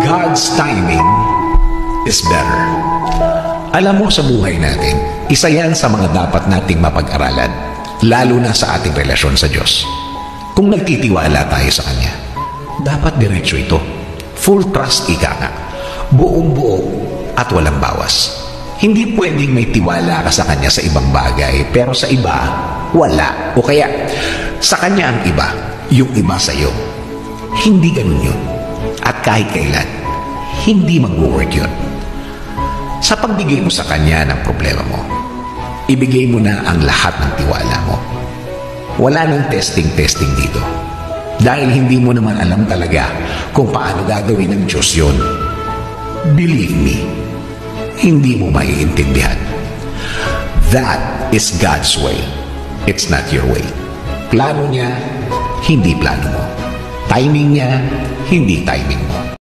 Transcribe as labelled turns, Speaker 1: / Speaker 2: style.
Speaker 1: God's timing is better. Alam mo, sa buhay natin, isa yan sa mga dapat nating mapag-aralan, lalo na sa ating relasyon sa Diyos. Kung nagtitiwala tayo sa Kanya, dapat diretso ito. Full trust, ika nga. Buong-buo at walang bawas. Hindi pwedeng may tiwala ka sa Kanya sa ibang bagay, pero sa iba, wala. O kaya, sa Kanya ang iba, yung iba sa iyo. Hindi ganun yun. At kahit kailan, hindi mag-work yun. Sa pagbigay mo sa Kanya ng problema mo, ibigay mo na ang lahat ng tiwala mo. Wala nang testing dito. Dahil hindi mo naman alam talaga kung paano gagawin ng Diyos yun. Believe me, hindi mo maiintindihan. That is God's way. It's not your way. Plano niya, hindi plano mo. Timing niya, hindi timing mo.